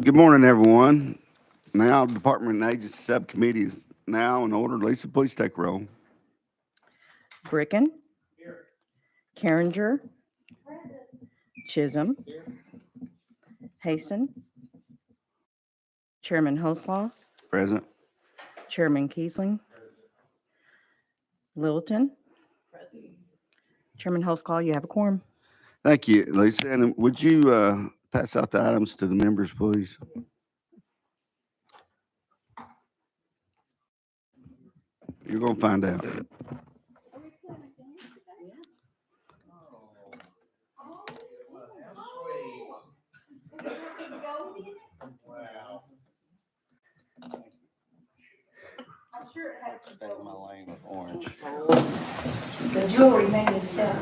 Good morning, everyone. Now, Department and Agency Subcommittee is now in order. Lisa, please take roll. Bricken. Carringer. Chisholm. Haston. Chairman Hoslaw. Present. Chairman Kiesling. Littleton. Chairman Hoslaw, you have a quorum. Thank you, Lisa. And would you pass out the items to the members, please? You're going to find out. Wow. I'm sure it has to stay in my lane with orange. The jewelry made me set.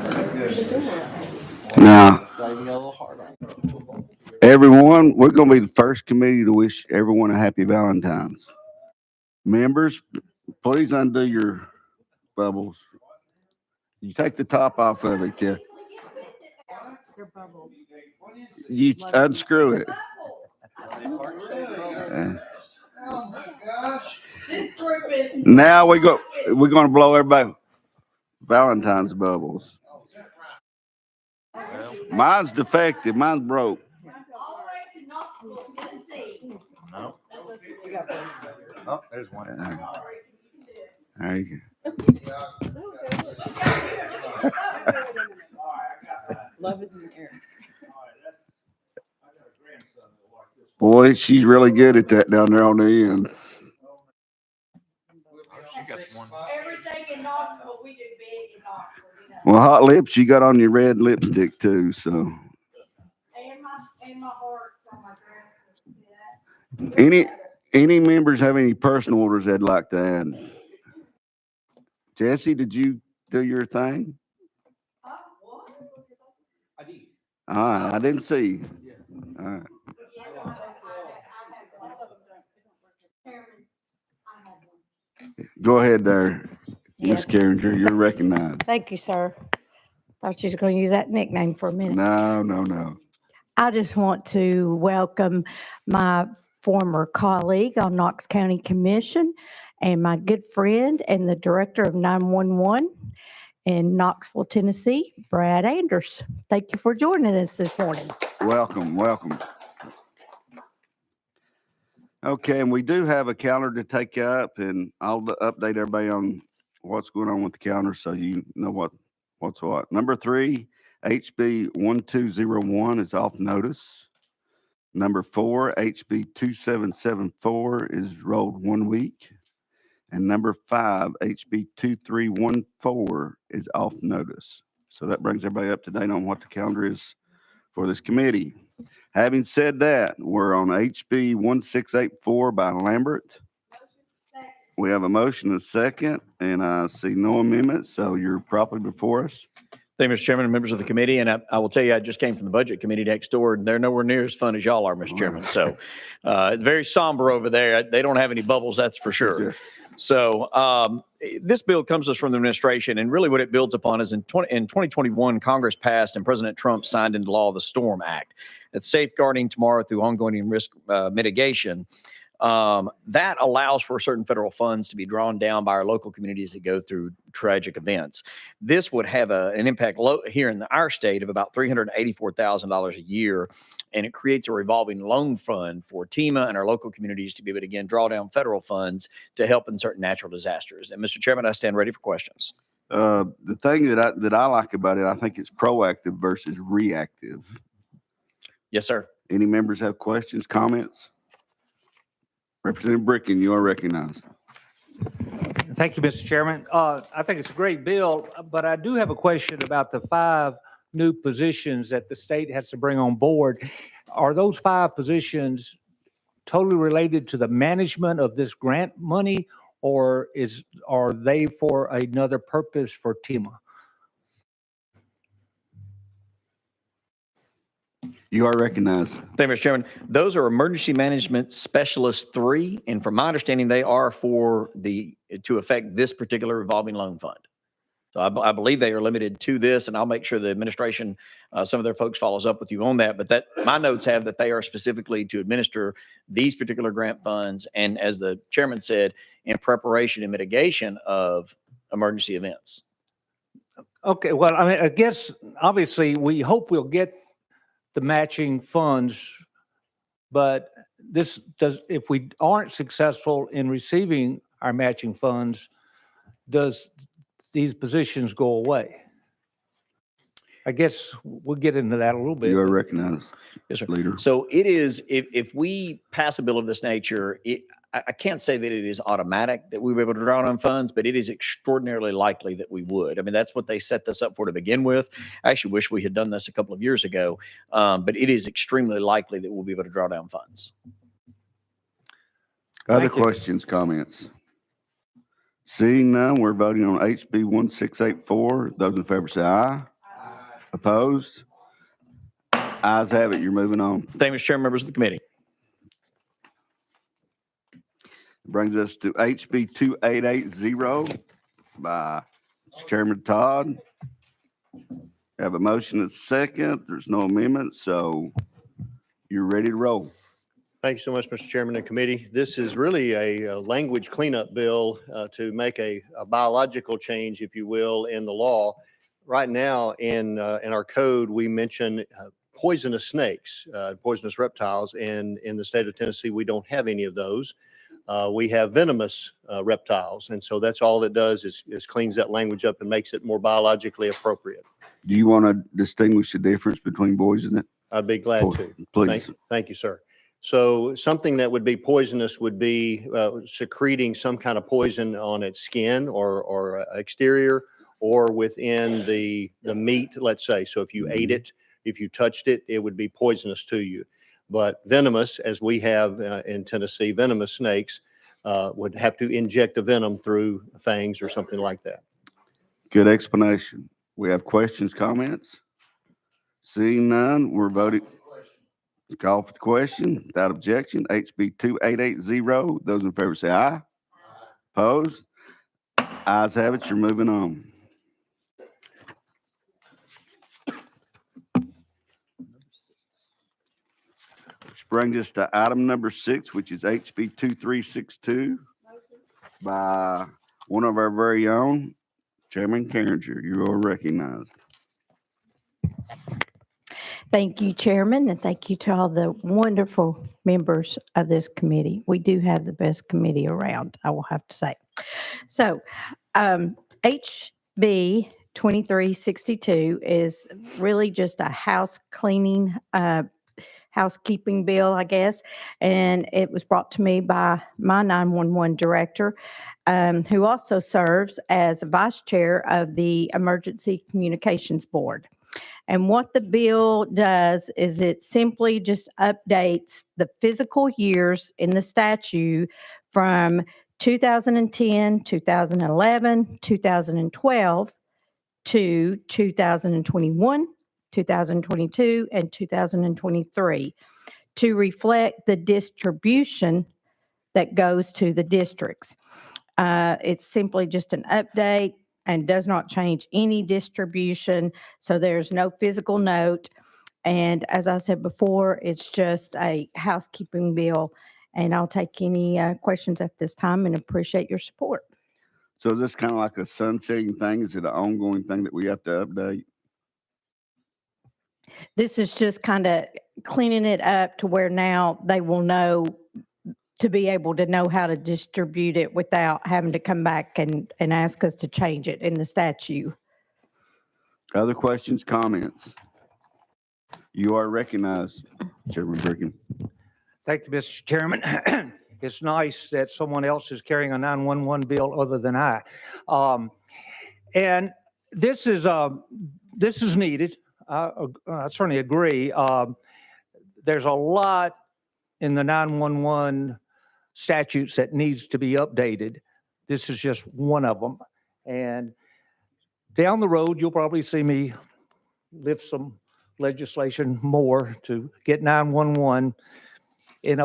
Now, Save me a little heart on. everyone, we're going to be the first committee to wish everyone a happy Valentine's. Members, please undo your bubbles. You take the top off of it, yeah. You unscrew it. Oh my gosh. This group is. Now we're going to blow everybody Valentine's bubbles. Mine's defective. Mine's broke. No. Oh, there's one. There you go. Love is in the air. Boy, she's really good at that down there on the end. Everything in Knoxville, we do big in Knoxville, you know. Well, hot lips, you got on your red lipstick too, so. And my heart's on my dress. Any members have any personal orders they'd like to add? Jesse, did you do your thing? What? I did. All right, I didn't see. All right. Yes, I have one. Go ahead there, Yeah. Miss Carringer, you're recognized. Thank you, sir. Thought you was going to use that nickname for a minute. No. I just want to welcome my former colleague on Knox County Commission and my good friend and the director of 911 in Knoxville, Tennessee, Brad Anders. Thank you for joining us this morning. Welcome. Okay, and we do have a calendar to take up, and I'll update everybody on what's going on with the calendar so you know what's what. Number 3, HB 1201 is off notice. Number 4, HB 2774 is rolled 1 week. And number 5, HB 2314 is off notice. So that brings everybody up to date on what the calendar is for this committee. Having said that, we're on HB 1684 by Lambert. We have a motion and a second, and I see no amendments, so you're properly before us. Thank you, Mr. Chairman and members of the committee. And I will tell you, I just came from the budget committee next door, and they're nowhere near as fun as y'all are, Mr. Chairman. So it's very somber over there. They don't have any bubbles, that's for sure. Yeah. So this bill comes to us from the administration, and really what it builds upon is in 2021, Congress passed and President Trump signed into law the STORM Act. That's safeguarding tomorrow through ongoing risk mitigation. That allows for certain federal funds to be drawn down by our local communities that go through tragic events. This would have an impact here in our state of about $384,000 a year, and it creates a revolving loan fund for TEMA and our local communities to be able to, again, draw down federal funds to help in certain natural disasters. And Mr. Chairman, I stand ready for questions. The thing that I like about it, I think it's proactive versus reactive. Yes, sir. Any members have questions, comments? Representative Bricken, you are recognized. Thank you, Mr. Chairman. I think it's a great bill, but I do have a question about the 5 new positions that the state has to bring on board. Are those 5 positions totally related to the management of this grant money, or are they for another purpose for TEMA? You are recognized. Thank you, Mr. Chairman. Those are Emergency Management Specialist 3, and from my understanding, they are to affect this particular revolving loan fund. So I believe they are limited to this, and I'll make sure the administration, some of their folks follows up with you on that. But that my notes have that they are specifically to administer these particular grant funds. And as the chairman said, in preparation and mitigation of emergency events. Okay, well, I mean, I guess, obviously, we hope we'll get the matching funds, but this does, if we aren't successful in receiving our matching funds, does these positions go away? I guess we'll get into that a little bit. You are but- recognized, Yes, sir. leader. So it is, if we pass a bill of this nature, I can't say that it is automatic that we will be able to draw on funds, but it is extraordinarily likely that we would. I mean, that's what they set this up for to begin with. I actually wish we had done this a couple of years ago, but it is extremely likely that we'll be able to draw down funds. Other Thank you. questions, comments? Seeing none, we're voting on HB 1684. Those in favor say aye. Opposed? Ayes have it. You're moving on. Thank you, Mr. Chairman, members of the committee. Brings us to HB 2880 by Chairman Todd. Have a motion and a second. There's no amendment, so you're ready to roll. Thank you so much, Mr. Chairman and committee. This is really a language cleanup bill to make a biological change, if you will, in the law. Right now, in our code, we mention poisonous snakes, poisonous reptiles, and in the state of Tennessee, we don't have any of those. We have venomous reptiles, and so that's all it does is cleans that language up and makes it more biologically appropriate. Do you want to distinguish the difference between poison and I'd be glad to. please? Thank you, sir. So something that would be poisonous would be secreting some kind of poison on its skin or exterior or within the meat, let's say. So if you ate it, if you touched it, it would be poisonous to you. But venomous, as we have in Tennessee, venomous snakes would have to inject the venom through fangs or something like that. Good explanation. We have questions, comments? Seeing none, we're voting. Call for the question. Without objection, HB 2880. Those in favor say aye. Opposed? Ayes have it. You're moving on. Which brings us to item number 6, which is HB 2362 by one of our very own, Chairman Carringer. You are recognized. Thank you, Chairman, and thank you to all the wonderful members of this committee. We do have the best committee around, I will have to say. So, HB 2362 is really just a house cleaning, housekeeping bill, I guess. And it was brought to me by my 911 director, who also serves as vice chair of the Emergency Communications Board. And what the bill does is it simply just updates the physical years in the statute from 2010, 2011, 2012 to 2021, 2022, and 2023 to reflect the distribution that goes to the districts. It's simply just an update and does not change any distribution. So there's no physical note. And as I said before, it's just a housekeeping bill. And I'll take any questions at this time and appreciate your support. So is this kind of like a sunsetting thing? Is it an ongoing thing that we have to update? This is just kind of cleaning it up to where now they will know, to be able to know how to distribute it without having to come back and ask us to change it in the statute. Other questions, comments? You are recognized, Chairman Brigham. Thank you, Mr. Chairman. It's nice that someone else is carrying a 911 bill other than I. And this is needed. I certainly agree. There's a lot in the 911 statutes that needs to be updated. This is just one of them. And down the road, you'll probably see me lift some legislation more to get 911 in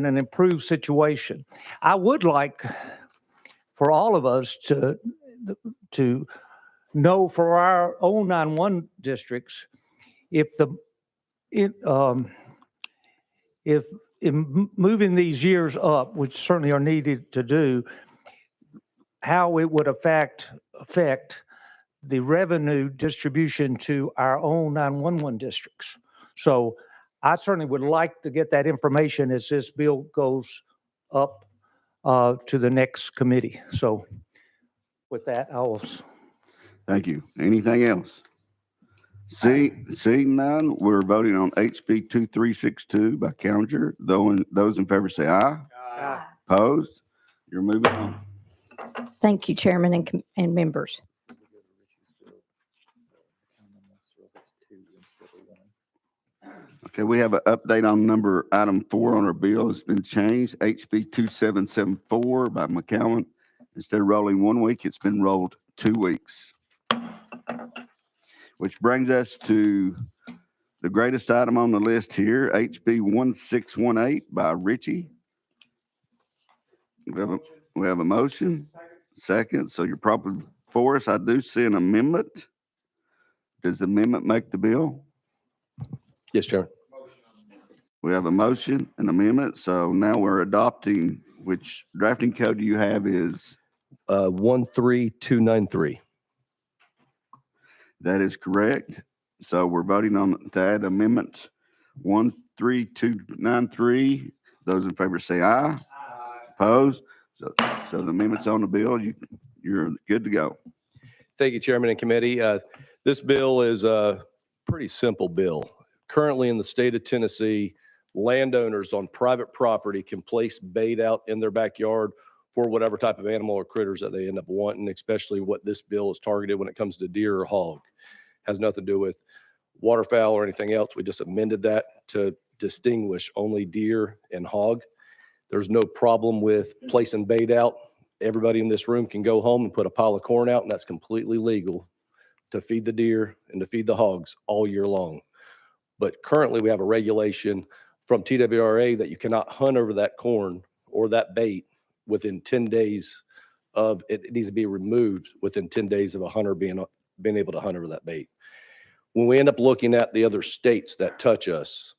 an improved situation. I would like for all of us to know for our own 9-1 districts, if moving these years up, which certainly are needed to do, how it would affect the revenue distribution to our own 911 districts. So I certainly would like to get that information as this bill goes up to the next committee. So with that, Thank you. Anything else? Seeing none, we're voting on HB 2362 by Callender. Those in favor say aye. Aye. Opposed? You're moving on. Thank you, Chairman and members. Okay, we have an update on item 4 on our bill. It's been changed. HB 2774 by McCowan. Instead of rolling 1 week, it's been rolled 2 weeks. Which brings us to the greatest item on the list here, HB 1618 by Richie. We have a motion, second, so you're probably for us. I do see an amendment. Does the amendment make the bill? Yes, Chairman. We have a motion, an amendment, so now we're adopting, which drafting code do you have is? 13293. That is correct. So we're voting on to add amendment 13293. Those in favor say aye. Aye. Opposed? So the amendment's on the bill. You're good to go. Thank you, Chairman and committee. This bill is a pretty simple bill. Currently in the state of Tennessee, landowners on private property can place bait out in their backyard for whatever type of animal or critters that they end up wanting, especially what this bill is targeted when it comes to deer or hog. Has nothing to do with waterfowl or anything else. We just amended that to distinguish only deer and hog. There's no problem with placing bait out. Everybody in this room can go home and put a pile of corn out, and that's completely legal to feed the deer and to feed the hogs all year long. But currently we have a regulation from TWRA that you cannot hunt over that corn or that bait within 10 days of it needs to be removed within 10 days of a hunter being able to hunt over that bait. When we end up looking at the other states that touch us,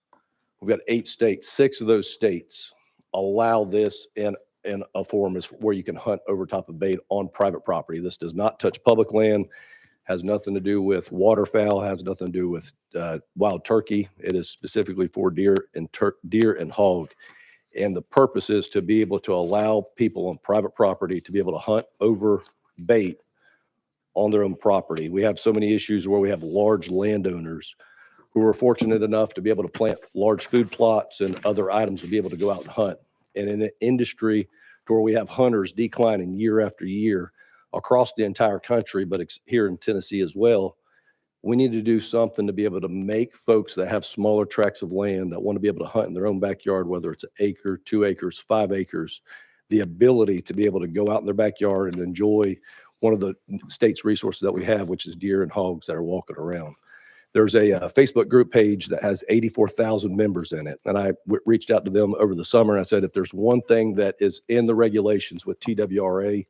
we've got 8 states. 6 of those states allow this in a form is where you can hunt over top of bait on private property. This does not touch public land, has nothing to do with waterfowl, has nothing to do with wild turkey. It is specifically for deer and hog. And the purpose is to be able to allow people on private property to be able to hunt over bait on their own property. We have so many issues where we have large landowners who are fortunate enough to be able to plant large food plots and other items to be able to go out and hunt. And in an industry to where we have hunters declining year after year across the entire country, but here in Tennessee as well, we need to do something to be able to make folks that have smaller tracts of land that want to be able to hunt in their own backyard, whether it's an acre, 2 acres, 5 acres, the ability to be able to go out in their backyard and enjoy one of the state's resources that we have, which is deer and hogs that are walking around. There's a Facebook group page that has 84,000 members in it. And I reached out to them over the summer and I said, if there's one thing that is in the regulations with TWRA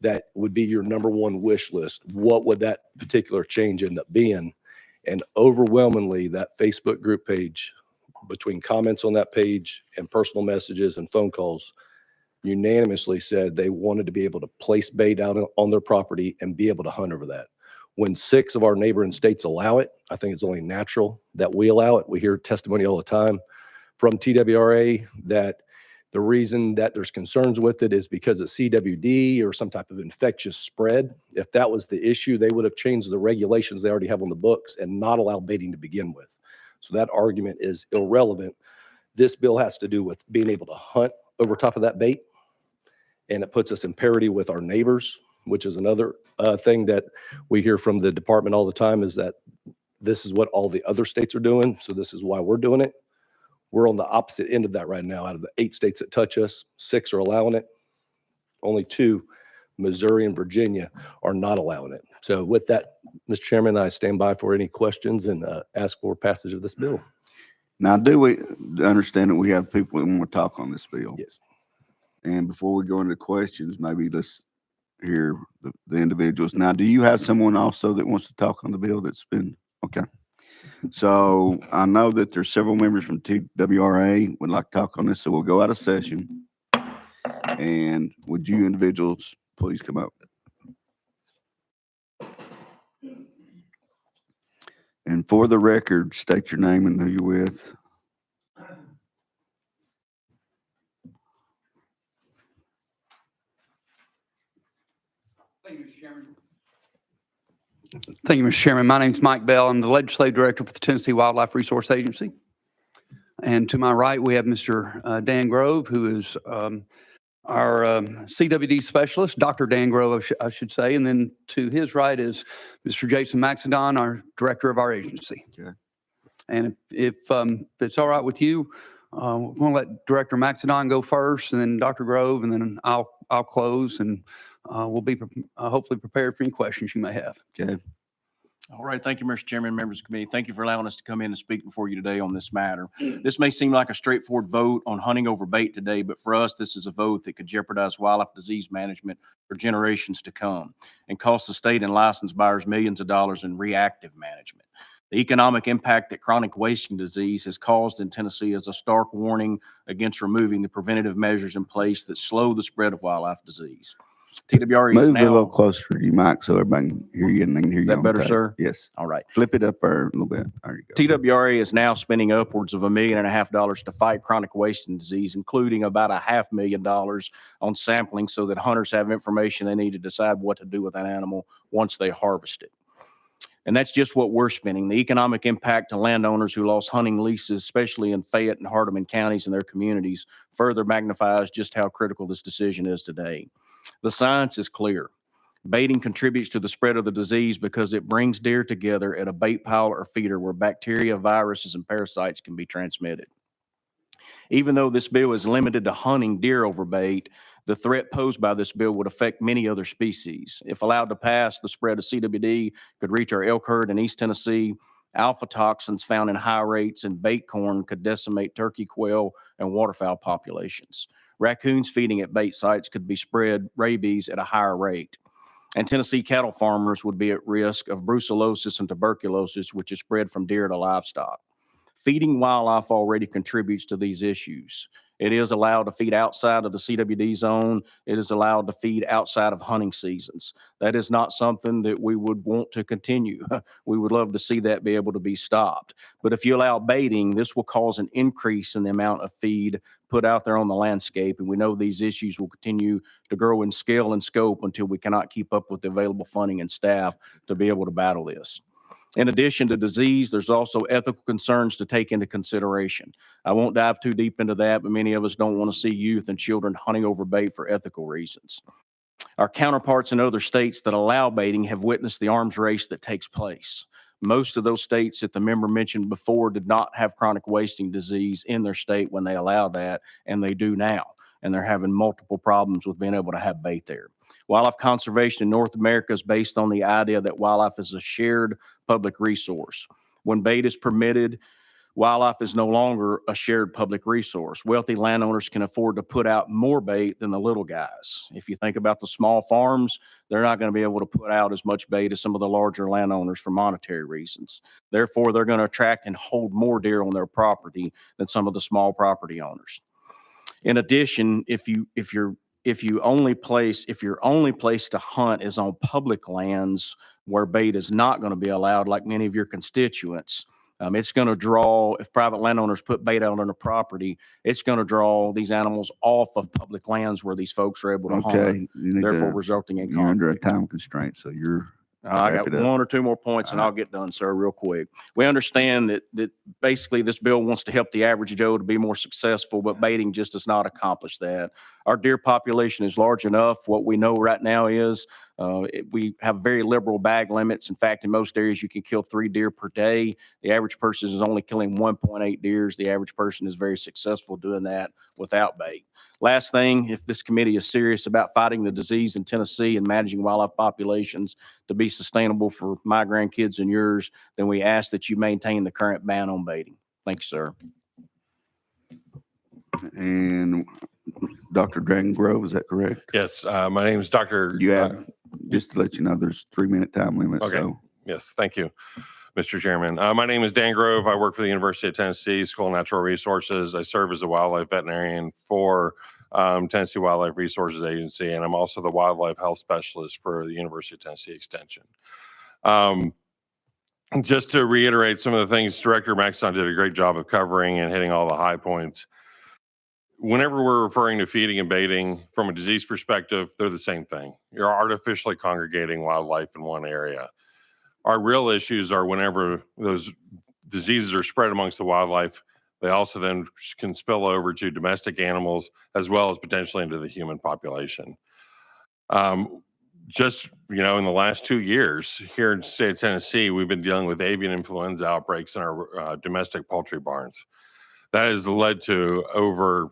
that would be your #1 wish list, what would that particular change end up being? And overwhelmingly, that Facebook group page, between comments on that page and personal messages and phone calls, unanimously said they wanted to be able to place bait out on their property and be able to hunt over that. When 6 of our neighboring states allow it, I think it's only natural that we allow it. We hear testimony all the time from TWRA that the reason that there's concerns with it is because of CWD or some type of infectious spread. If that was the issue, they would have changed the regulations they already have on the books and not allow baiting to begin with. So that argument is irrelevant. This bill has to do with being able to hunt over top of that bait. And it puts us in parity with our neighbors, which is another thing that we hear from the department all the time is that this is what all the other states are doing. So this is why we're doing it. We're on the opposite end of that right now. Out of the 8 states that touch us, 6 are allowing it. Only 2, Missouri and Virginia, are not allowing it. So with that, Mr. Chairman, I stand by for any questions and ask for passage of this bill. Now, do we understand that we have people that want to talk on this bill? Yes. And before we go into questions, maybe let's hear the individuals. Now, do you have someone also that wants to talk on the bill that's been, okay. So I know that there's several members from TWRA would like to talk on this, so we'll go out of session. And would you individuals please come up? And for the record, state your name and who you're with. Thank you, Mr. Chairman. My name's Mike Bell. I'm the Legislative Director for the Tennessee Wildlife Resource Agency. And to my right, we have Mr. Dan Grove, who is our CWD specialist, Dr. Dan Grove, I should say. And then to his right is Mr. Jason Maxedon, our Director of our agency. Okay. And if it's all right with you, we're going to let Director Maxedon go first, and then Dr. Grove, and then I'll close, and we'll be hopefully prepared for any questions you may have. Okay. All right. Thank you, Mr. Chairman, members of the committee. Thank you for allowing us to come in and speak before you today on this matter. This may seem like a straightforward vote on hunting over bait today, but for us, this is a vote that could jeopardize wildlife disease management for generations to come and cost the state and licensed buyers millions of dollars in reactive management. The economic impact that chronic wasting disease has caused in Tennessee is a stark warning against removing the preventative measures in place that slow the spread of wildlife disease. TWRA is Move a little now. closer to your mic so everybody can hear you and they can hear you. Is that on better, tape. sir? Yes. All right. Flip it up there a little bit. There you go. TWRA is now spending upwards of $1.5 million to fight chronic wasting disease, including about $500,000 on sampling so that hunters have information they need to decide what to do with that animal once they harvest it. And that's just what we're spending. The economic impact to landowners who lost hunting leases, especially in Fayette and Hardeman counties and their communities, further magnifies just how critical this decision is today. The science is clear. Baiting contributes to the spread of the disease because it brings deer together at a bait pile or feeder where bacteria, viruses, and parasites can be transmitted. Even though this bill is limited to hunting deer over bait, the threat posed by this bill would affect many other species. If allowed to pass, the spread of CWD could reach our elk herd in East Tennessee. Alpha toxins found in high rates in bait corn could decimate turkey, quail, and waterfowl populations. Raccoons feeding at bait sites could be spread rabies at a higher rate. And Tennessee cattle farmers would be at risk of brucellosis and tuberculosis, which is spread from deer to livestock. Feeding wildlife already contributes to these issues. It is allowed to feed outside of the CWD zone. It is allowed to feed outside of hunting seasons. That is not something that we would want to continue. We would love to see that be able to be stopped. But if you allow baiting, this will cause an increase in the amount of feed put out there on the landscape. And we know these issues will continue to grow in scale and scope until we cannot keep up with the available funding and staff to be able to battle this. In addition to disease, there's also ethical concerns to take into consideration. I won't dive too deep into that, but many of us don't want to see youth and children hunting over bait for ethical reasons. Our counterparts in other states that allow baiting have witnessed the arms race that takes place. Most of those states that the member mentioned before did not have chronic wasting disease in their state when they allowed that, and they do now. And they're having multiple problems with being able to have bait there. Wildlife conservation in North America is based on the idea that wildlife is a shared public resource. When bait is permitted, wildlife is no longer a shared public resource. Wealthy landowners can afford to put out more bait than the little guys. If you think about the small farms, they're not going to be able to put out as much bait as some of the larger landowners for monetary reasons. Therefore, they're going to attract and hold more deer on their property than some of the small property owners. In addition, if your only place to hunt is on public lands where bait is not going to be allowed, like many of your constituents, it's going to draw, if private landowners put bait out on their property, it's going to draw these animals off of public lands where these folks are able to hunt, Okay. therefore resulting in You're under a conflict. time constraint, so you're. I Wrap got it up. one or two more points and I'll get done, sir, real quick. We understand that basically this bill wants to help the average Joe to be more successful, but baiting just does not accomplish that. Our deer population is large enough. What we know right now is we have very liberal bag limits. In fact, in most areas, you can kill 3 deer per day. The average person is only killing 1.8 deers. The average person is very successful doing that without bait. Last thing, if this committee is serious about fighting the disease in Tennessee and managing wildlife populations to be sustainable for my grandkids and yours, then we ask that you maintain the current ban on baiting. Thank you, sir. And Dr. Dragon Grove, is that correct? Yes, my name is Dr. You have, just to let you know, there's 3-minute time limit, Okay. so. Yes, thank you, Mr. Chairman. My name is Dan Grove. I work for the University of Tennessee School of Natural Resources. I serve as a wildlife veterinarian for Tennessee Wildlife Resources Agency, and I'm also the wildlife health specialist for the University of Tennessee Extension. Just to reiterate some of the things Director Maxton did a great job of covering and hitting all the high points. Whenever we're referring to feeding and baiting from a disease perspective, they're the same thing. You're artificially congregating wildlife in one area. Our real issues are whenever those diseases are spread amongst the wildlife, they also then can spill over to domestic animals as well as potentially into the human population. Just, in the last 2 years here in the state of Tennessee, we've been dealing with avian influenza outbreaks in our domestic poultry barns. That has led to over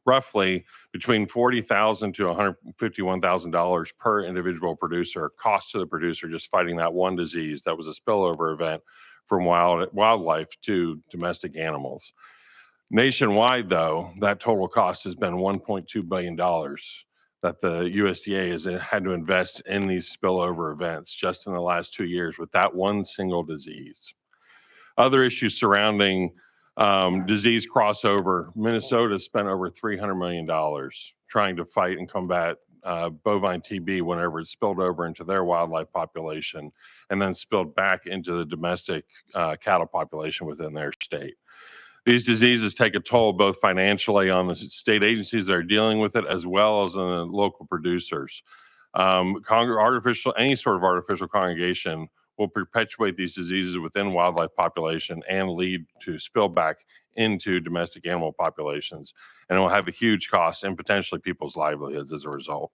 roughly between $40,000 to $151,000 per individual producer cost to the producer just fighting that one disease that was a spillover event from wildlife to domestic animals. Nationwide, though, that total cost has been $1.2 billion that the USDA has had to invest in these spillover events just in the last 2 years with that one single disease. Other issues surrounding disease crossover. Minnesota spent over $300 million trying to fight and combat bovine TB whenever it spilled over into their wildlife population and then spilled back into the domestic cattle population within their state. These diseases take a toll both financially on the state agencies that are dealing with it as well as on the local producers. Any sort of artificial congregation will perpetuate these diseases within wildlife population and lead to spillback into domestic animal populations. And it will have a huge cost and potentially people's livelihoods as a result.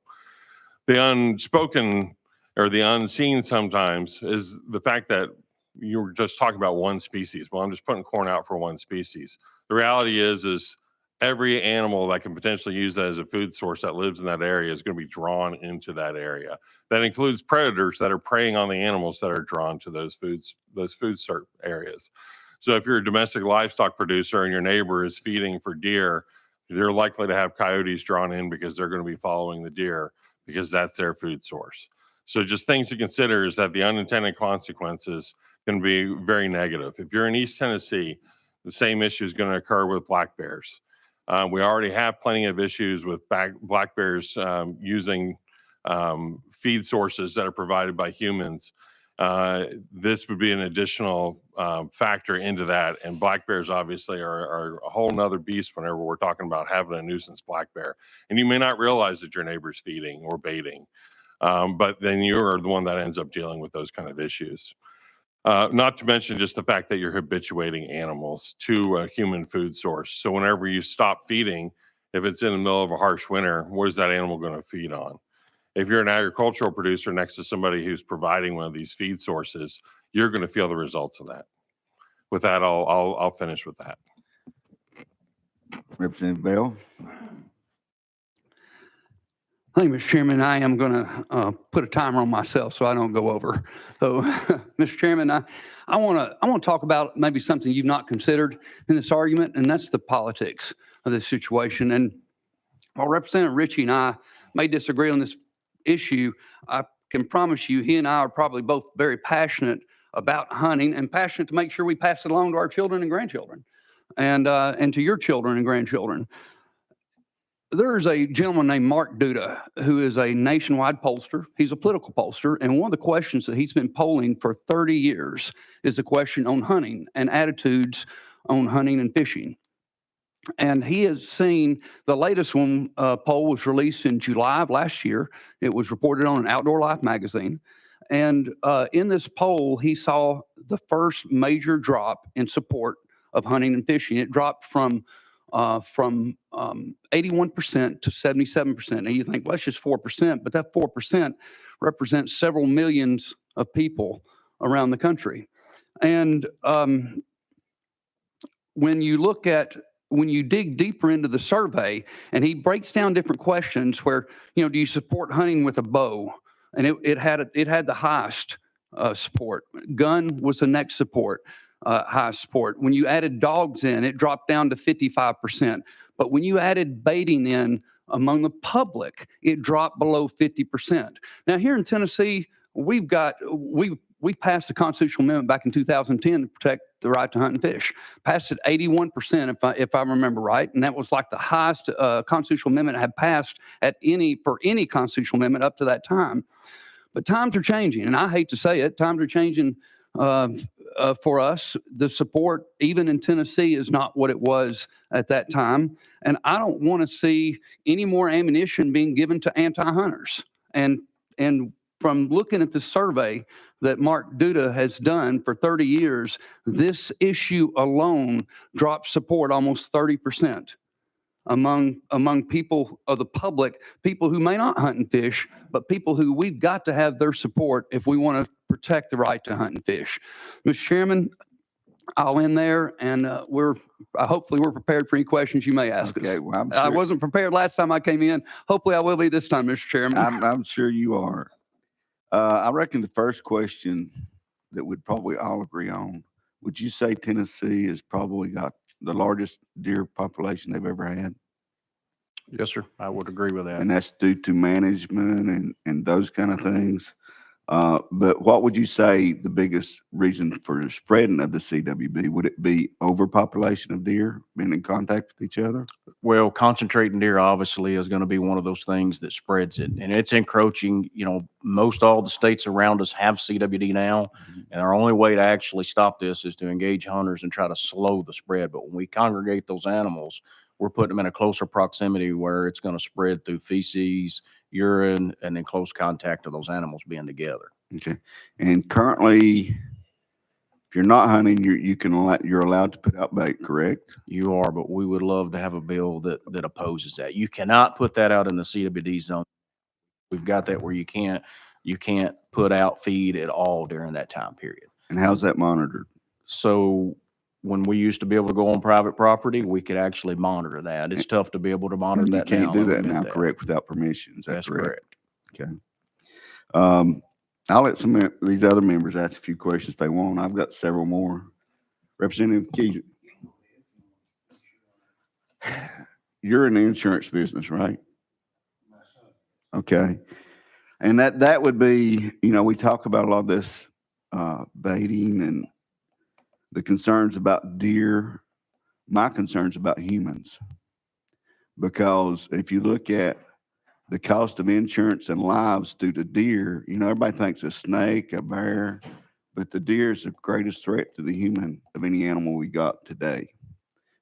The unspoken or the unseen sometimes is the fact that you were just talking about one species. Well, I'm just putting corn out for one species. The reality is every animal that can potentially use that as a food source that lives in that area is going to be drawn into that area. That includes predators that are preying on the animals that are drawn to those food areas. So if you're a domestic livestock producer and your neighbor is feeding for deer, you're likely to have coyotes drawn in because they're going to be following the deer because that's their food source. So just things to consider is that the unintended consequences can be very negative. If you're in East Tennessee, the same issue is going to occur with black bears. We already have plenty of issues with black bears using feed sources that are provided by humans. This would be an additional factor into that. And black bears obviously are a whole nother beast whenever we're talking about having a nuisance black bear. And you may not realize that your neighbor's feeding or baiting, but then you're the one that ends up dealing with those kind of issues. Not to mention just the fact that you're habituating animals to a human food source. So whenever you stop feeding, if it's in the middle of a harsh winter, what is that animal going to feed on? If you're an agricultural producer next to somebody who's providing one of these feed sources, you're going to feel the results of that. With that, I'll finish with that. Representative Bell. Thank you, Mr. Chairman. I am going to put a timer on myself so I don't go over. So, Mr. Chairman, I want to talk about maybe something you've not considered in this argument, and that's the politics of this situation. And while Representative Ritchie and I may disagree on this issue, I can promise you he and I are probably both very passionate about hunting and passionate to make sure we pass it along to our children and grandchildren and to your children and grandchildren. There's a gentleman named Mark Duda who is a nationwide pollster. He's a political pollster. And one of the questions that he's been polling for 30 years is the question on hunting and attitudes on hunting and fishing. And he has seen the latest one poll was released in July of last year. It was reported on an Outdoor Life magazine. And in this poll, he saw the first major drop in support of hunting and fishing. It dropped from 81% to 77%. And you think, well, that's just 4%, but that 4% represents several millions of people around the country. And when you dig deeper into the survey, and he breaks down different questions where, do you support hunting with a bow? And it had the highest support. Gun was the next support. highest support. When you added dogs in, it dropped down to 55%. But when you added baiting in among the public, it dropped below 50%. Now here in Tennessee, we passed a constitutional amendment back in 2010 to protect the right to hunt and fish. Passed at 81%, if I remember right, and that was like the highest constitutional amendment had passed for any constitutional amendment up to that time. But times are changing, and I hate to say it, times are changing for us. The support, even in Tennessee, is not what it was at that time. And I don't want to see any more ammunition being given to anti-hunters. And from looking at the survey that Mark Duda has done for 30 years, this issue alone dropped support almost 30% among people of the public, people who may not hunt and fish, but people who we've got to have their support if we want to protect the right to hunt and fish. Mr. Chairman, I'll end there, and hopefully we're prepared for any questions you may ask us. Okay, well, I'm I sure, wasn't prepared last time I came in. Hopefully I will be this time, Mr. Chairman. I'm sure you are. I reckon the first question that we'd probably all agree on, would you say Tennessee has probably got the largest deer population they've ever had? Yes, sir. I would agree with that. And that's due to management and those kind of things. But what would you say the biggest reason for the spreading of the CWB? Would it be overpopulation of deer being in contact with each other? Well, concentrating deer obviously is going to be one of those things that spreads it, and it's encroaching. Most all the states around us have CWD now, and our only way to actually stop this is to engage hunters and try to slow the spread. But when we congregate those animals, we're putting them in a closer proximity where it's going to spread through feces, urine, and in close contact of those animals being together. Okay. And currently, if you're not hunting, you're allowed to put out bait, correct? You are, but we would love to have a bill that opposes that. You cannot put that out in the CWD zone. We've got that where you can't put out feed at all during that time period. And how's that monitored? So when we used to be able to go on private property, we could actually monitor that. It's tough to be able to monitor And you that now. can't do I'll that admit now, that. correct, without permission. Is that That's correct? correct. Okay. I'll let some of these other members ask a few questions if they want. I've got several more. Representative Key, you're in the insurance business, right? Okay. And that would be, we talk about a lot of this baiting and the concerns about deer. My concerns about humans, because if you look at the cost of insurance and lives due to deer, everybody thinks a snake, a bear, but the deer is the greatest threat to the human of any animal we got today.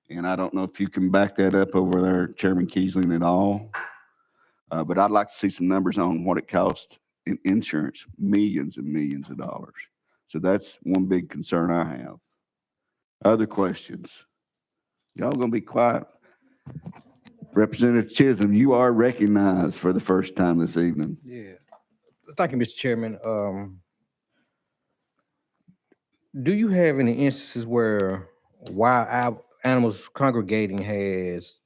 And I don't know if you can back that up over there, Chairman Kiesling, at all. But I'd like to see some numbers on what it costs in insurance, millions and millions of dollars. So that's one big concern I have. Other questions? Y'all gonna be quiet. Representative Chisholm, you are recognized for the first time this evening. Yeah. Thank you, Mr. Chairman. Do you have any instances where wild animals congregating has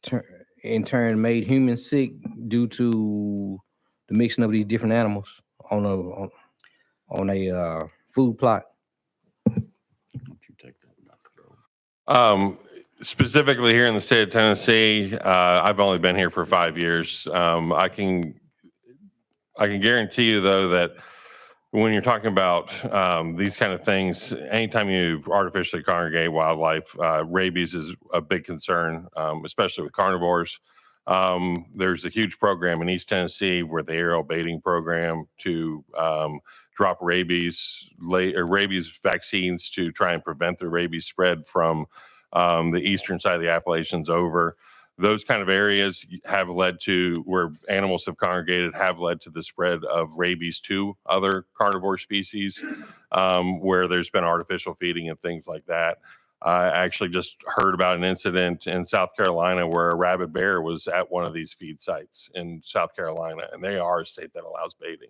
in turn made humans sick due to the mixing of these different animals on a food plot? Specifically here in the state of Tennessee, I've only been here for 5 years. I can guarantee you, though, that when you're talking about these kind of things, anytime you artificially congregate wildlife, rabies is a big concern, especially with carnivores. There's a huge program in East Tennessee where the aerial baiting program to drop rabies vaccines to try and prevent the rabies spread from the eastern side of the Appalachians over. Those kind of areas have led to where animals have congregated, have led to the spread of rabies to other carnivore species, where there's been artificial feeding and things like that. I actually just heard about an incident in South Carolina where a rabid bear was at one of these feed sites in South Carolina, and they are a state that allows baiting.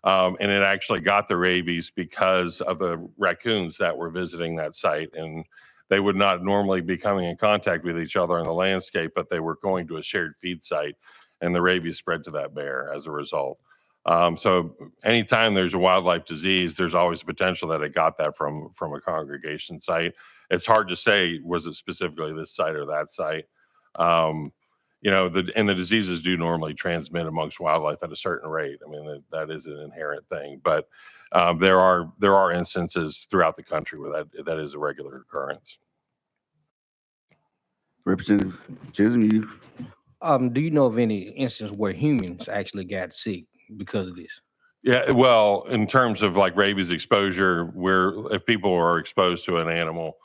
And it actually got the rabies because of the raccoons that were visiting that site. And they would not normally be coming in contact with each other in the landscape, but they were going to a shared feed site, and the rabies spread to that bear as a result. So anytime there's a wildlife disease, there's always a potential that it got that from a congregation site. It's hard to say, was it specifically this site or that site? The diseases do normally transmit amongst wildlife at a certain rate. I mean, that is an inherent thing, but there are instances throughout the country where that is a regular occurrence. Representative Chisholm, you. Do you know of any instance where humans actually got sick because of this? Yeah, well, in terms of like rabies exposure, where if people are exposed to an animal,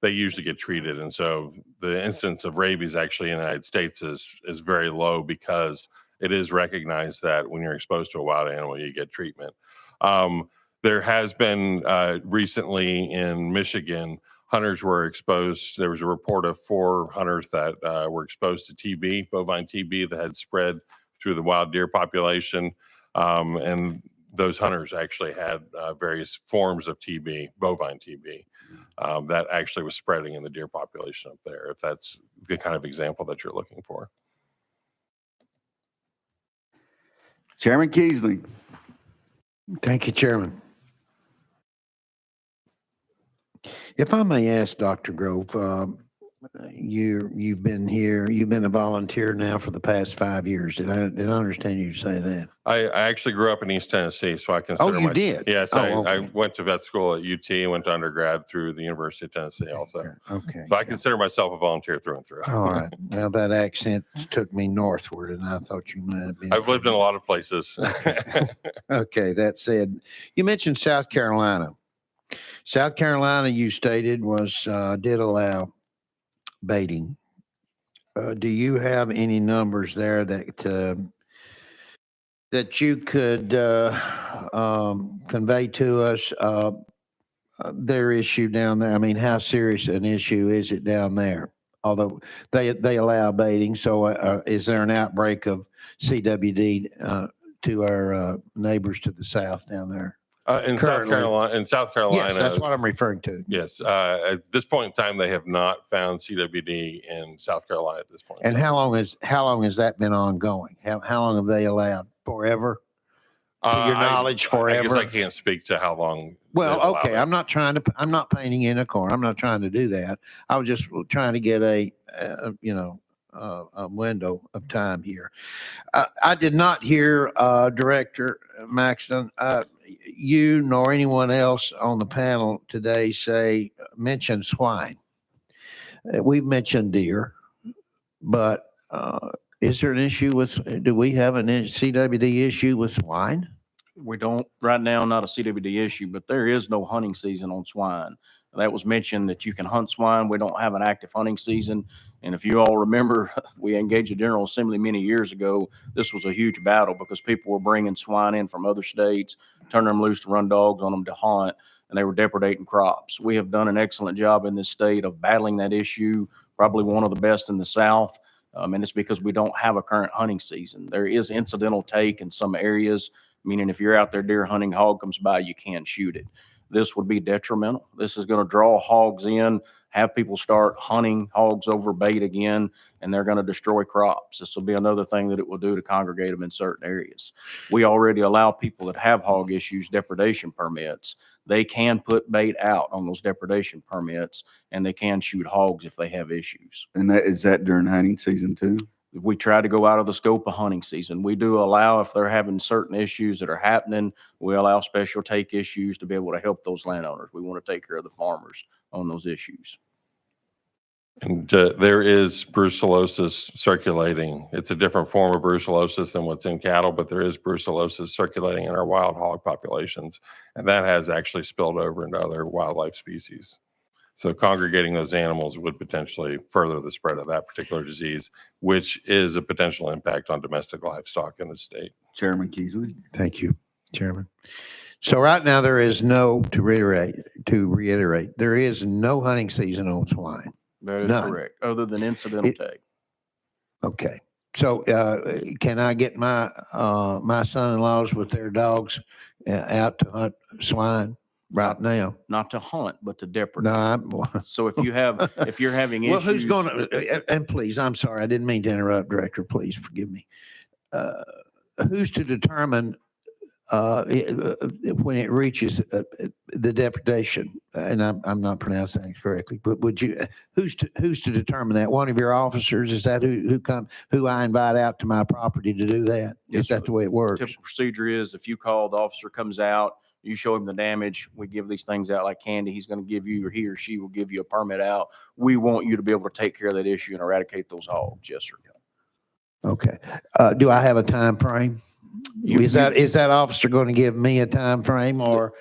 they usually get treated. And so the incidence of rabies actually in the United States is very low because it is recognized that when you're exposed to a wild animal, you get treatment. There has been recently in Michigan, hunters were exposed. There was a report of 4 hunters that were exposed to TB, bovine TB, that had spread through the wild deer population. And those hunters actually had various forms of TB, bovine TB, that actually was spreading in the deer population up there, if that's the kind of example that you're looking for. Chairman Keesley. Thank you, Chairman. If I may ask, Dr. Grove, you've been here, you've been a volunteer now for the past 5 years. Did I understand you say that? I actually grew up in East Tennessee, so I consider you did? Yes, Oh, I okay. went to vet school at UT, went to undergrad through the University of Tennessee also. Okay. So I consider myself a volunteer through and through. All right. Well, that accent took me northward, and I thought you might have been. I've lived in a lot of places. Okay, that said, you mentioned South Carolina. South Carolina, you stated, did allow baiting. Do you have any numbers there that you could convey to us their issue down there? I mean, how serious an issue is it down there? Although they allow baiting, so is there an outbreak of CWD to our neighbors to the south down there? In South Carolina, yes, that's what I'm referring to. Yes, at this point in time, they have not found CWD in South Carolina at this point. And how long has that been ongoing? How long have they allowed? Forever? To your knowledge, forever? I guess I can't speak to how long. Well, okay, I'm not painting you in a corner. I'm not trying to do that. I was just trying to get a window of time here. I did not hear Director Maxton, you nor anyone else on the panel today mention swine. We've mentioned deer, but is there an issue do we have a CWD issue with swine? We don't right now, not a CWD issue, but there is no hunting season on swine. That was mentioned that you can hunt swine. We don't have an active hunting season. And if you all remember, we engaged the General Assembly many years ago. This was a huge battle because people were bringing swine in from other states, turning them loose to run dogs on them to hunt, and they were depredating crops. We have done an excellent job in this state of battling that issue, probably one of the best in the South. And it's because we don't have a current hunting season. There is incidental take in some areas, meaning if you're out there deer hunting, hog comes by, you can't shoot it. This would be detrimental. This is going to draw hogs in, have people start hunting hogs over bait again, and they're going to destroy crops. This will be another thing that it will do to congregate them in certain areas. We already allow people that have hog issues depredation permits. They can put bait out on those depredation permits, and they can shoot hogs if they have issues. And is that during hunting season too? We try to go out of the scope of hunting season. We do allow, if they're having certain issues that are happening, we allow special take issues to be able to help those landowners. We want to take care of the farmers on those issues. And there is brucellosis circulating. It's a different form of brucellosis than what's in cattle, but there is brucellosis circulating in our wild hog populations. And that has actually spilled over into other wildlife species. So congregating those animals would potentially further the spread of that particular disease, which is a potential impact on domestic livestock in the state. Chairman Keesley. Thank you, Chairman. So right now there is to reiterate, there is no hunting season on swine. That is None. correct, other than incidental take. Okay. So can I get my son-in-laws with their dogs out to hunt swine right now? Not to hunt, but to depredate. No, So if you're having issues. well, who's going to, and please, I'm sorry, I didn't mean to interrupt, Director, please forgive me. Who's to determine when it reaches the depredation, and I'm not pronouncing that correctly, but would you, who's to determine that? One of your officers? Is that who I invite out to my property to do that? Yes, Is that sir. the way it works? Typical procedure is if you call, the officer comes out, you show him the damage, we give these things out like candy. He's going to give you, or he or she will give you a permit out. We want you to be able to take care of that issue and eradicate those hogs. Yes, sir. Okay. Do I have a time frame? Is that officer going to give me a time frame, or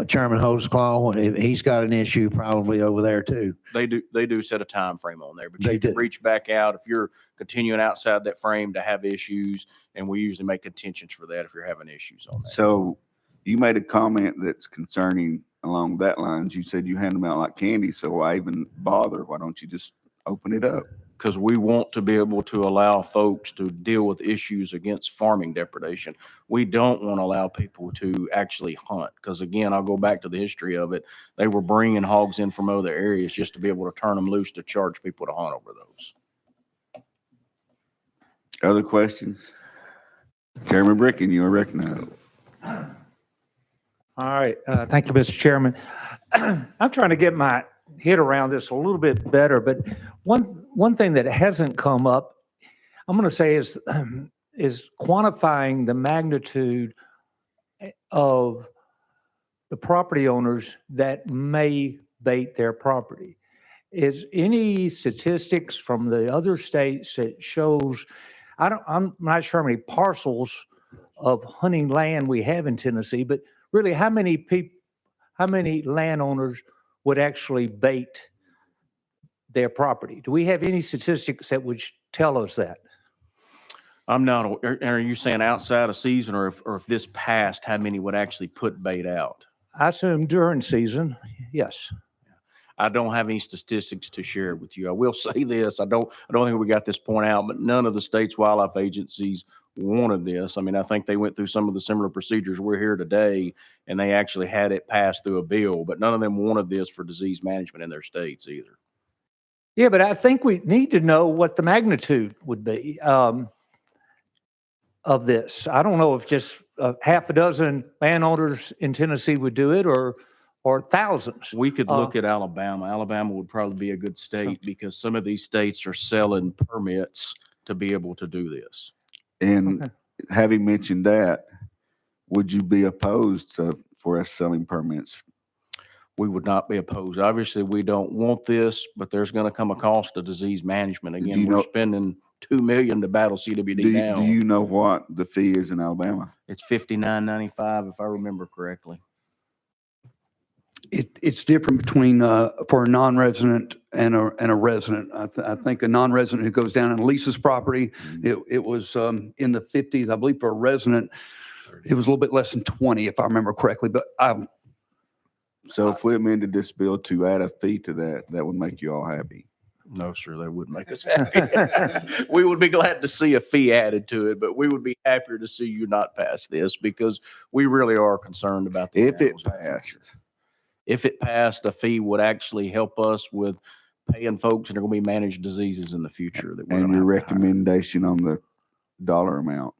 Chairman Holtzclaw, if he's got an issue probably over there too? They do set a time frame on there, but They you can do. reach back out if you're continuing outside that frame to have issues, and we usually make contentions for that if you're having issues on that. So you made a comment that's concerning along that lines. You said you hand them out like candy, so why even bother? Why don't you just open it up? Because we want to be able to allow folks to deal with issues against farming depredation. We don't want to allow people to actually hunt, because again, I'll go back to the history of it. They were bringing hogs in from other areas just to be able to turn them loose to charge people to hunt over those. Other questions? Chairman Bricken, you are recognized. All right, thank you, Mr. Chairman. I'm trying to get my head around this a little bit better, but one thing that hasn't come up, I'm going to say, is quantifying the magnitude of the property owners that may bait their property. Is any statistics from the other states that shows, I'm not sure how many parcels of hunting land we have in Tennessee, but really how many landowners would actually bait their property? Do we have any statistics that would tell us that? I'm not, are you saying outside of season, or if this passed, how many would actually put bait out? I assume during season, yes. I don't have any statistics to share with you. I will say this, I don't think we got this point out, but none of the state's wildlife agencies wanted this. I mean, I think they went through some of the similar procedures we're here today, and they actually had it passed through a bill, but none of them wanted this for disease management in their states either. Yeah, but I think we need to know what the magnitude would be of this. I don't know if just half a dozen landowners in Tennessee would do it, or thousands. We could look at Alabama. Alabama would probably be a good state because some of these states are selling permits to be able to do this. And having mentioned that, would you be opposed for us selling permits? We would not be opposed. Obviously, we don't want this, but there's going to come a cost of disease management. Again, we're spending $2 million to battle CWD now. Do you know what the fee is in Alabama? It's $59.95, if I remember correctly. It's different between for a non-resident and a resident. I think a non-resident who goes down and leases property, it was in the 50s. I believe for a resident, it was a little bit less than 20, if I remember correctly. But so if we amended this bill to add a fee to that, that would make you all happy? No, sir, that wouldn't make us happy. We would be glad to see a fee added to it, but we would be happier to see you not pass this, because we really are concerned about the If it animals in the passed. future. If it passed, a fee would actually help us with paying folks that are going to be managed diseases in the future. That we're And gonna your have to hire. recommendation on the dollar amount?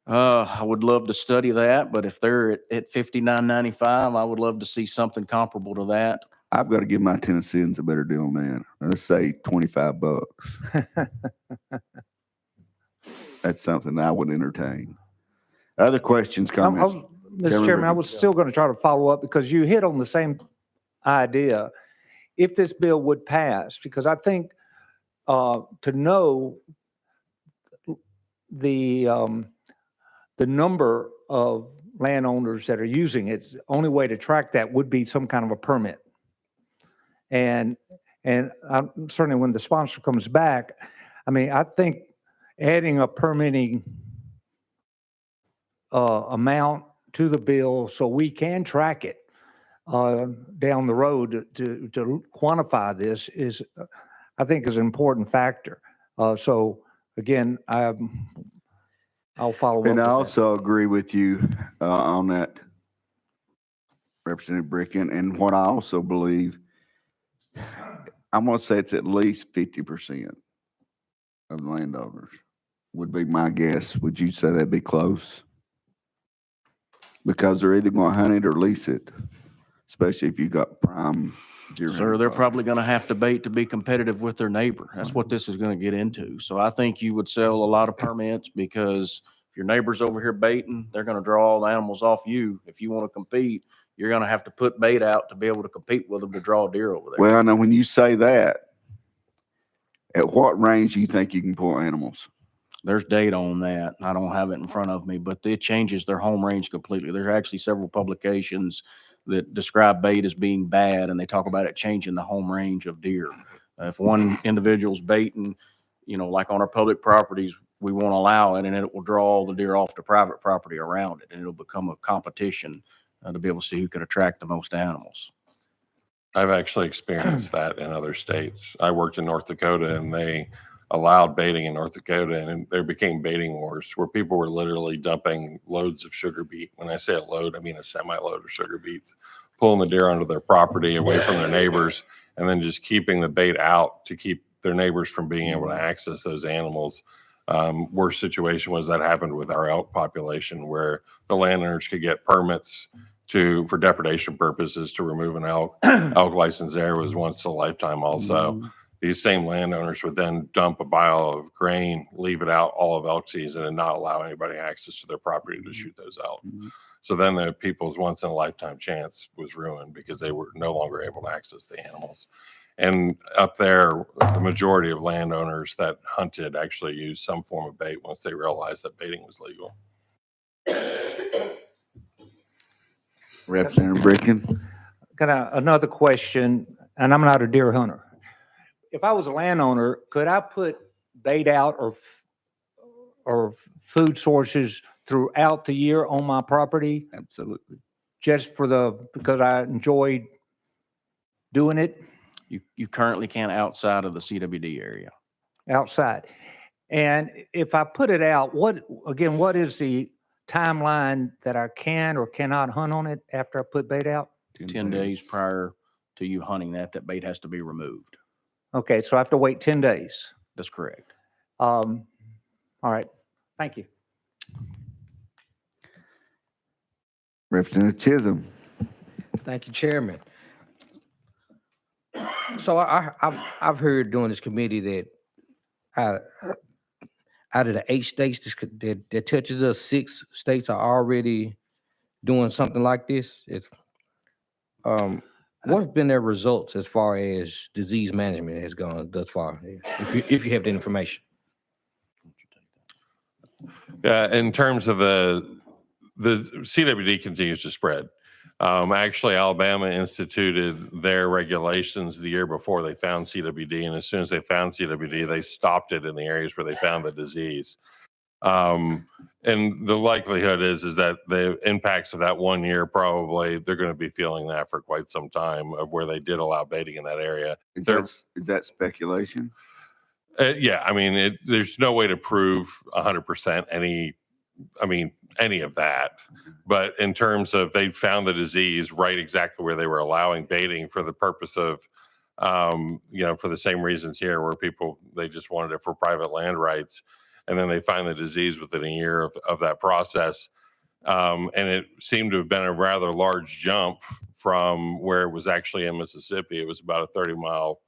I would love to study that, but if they're at $59.95, I would love to see something comparable to that. I've got to give my Tennesseans a better deal than that. Let's say $25. That's something I would entertain. Other questions, comments? Mr. Chairman, I was still going to try to follow up, because you hit on the same idea. If this bill would pass, because I think to know the number of landowners that are using it, the only way to track that would be some kind of a permit. And certainly when the sponsor comes back, I mean, I think adding a permitting amount to the bill so we can track it down the road to quantify this is, I think, is an important factor. So again, I'll follow up. And with I that. also agree with you on that, Representative Bricken. And what I also believe, I'm going to say it's at least 50% of landowners would be my guess. Would you say that'd be close? because they're either going to hunt it or lease it, especially if you got prime deer. Sir, hunting they're property. probably going to have to bait to be competitive with their neighbor. That's what this is going to get into. So I think you would sell a lot of permits because if your neighbor's over here baiting, they're going to draw all the animals off you. If you want to compete, you're going to have to put bait out to be able to compete with them to draw deer over there. Well, now when you say that, at what range do you think you can pull animals? There's data on that. I don't have it in front of me, but it changes their home range completely. There's actually several publications that describe bait as being bad, and they talk about it changing the home range of deer. If one individual's baiting, like on our public properties, we won't allow it, and it will draw all the deer off to private property around it, and it'll become a competition to be able to see who can attract the most animals. I've actually experienced that in other states. I worked in North Dakota, and they allowed baiting in North Dakota, and there became baiting wars where people were literally dumping loads of sugar beet. When I say a load, I mean a semi-load of sugar beets, pulling the deer onto their property away from their neighbors, and then just keeping the bait out to keep their neighbors from being able to access those animals. Worst situation was that happened with our elk population, where the landowners could get permits for depredation purposes to remove an elk. Elk license there was once a lifetime also. These same landowners would then dump a pile of grain, leave it out all of elk season, and not allow anybody access to their property to shoot those elk. So then the people's once in a lifetime chance was ruined because they were no longer able to access the animals. And up there, the majority of landowners that hunted actually used some form of bait once they realized that baiting was legal. Representative Bricken. Got another question, and I'm not a deer hunter. If I was a landowner, could I put bait out or food sources throughout the year on my property Absolutely. just because I enjoyed doing it You currently can't outside of the CWD area. outside? And if I put it out, what is the timeline that I can or cannot hunt on it after I put bait out? 10 days prior to you hunting that bait has to be removed. Okay, so I have to wait 10 days. That's correct. All right, thank you. Representative Chisholm. Thank you, Chairman. So I've heard during this committee that out of the 8 states that touches us, 6 states are already doing something like this. What's been their results as far as disease management has gone thus far? If you have the information. In terms of the CWD continues to spread. Actually, Alabama instituted their regulations the year before they found CWD, and as soon as they found CWD, they stopped it in the areas where they found the disease. And the likelihood is that the impacts of that 1 year, probably they're going to be feeling that for quite some time, of where they did allow baiting in that area. Is that speculation? Yeah, I mean, there's no way to prove 100% any of that. But in terms of, they found the disease right exactly where they were allowing baiting for the purpose of, for the same reasons here, where they just wanted it for private land rights. And then they find the disease within a year of that process. And it seemed to have been a rather large jump from where it was actually in Mississippi. It was about a 30-mile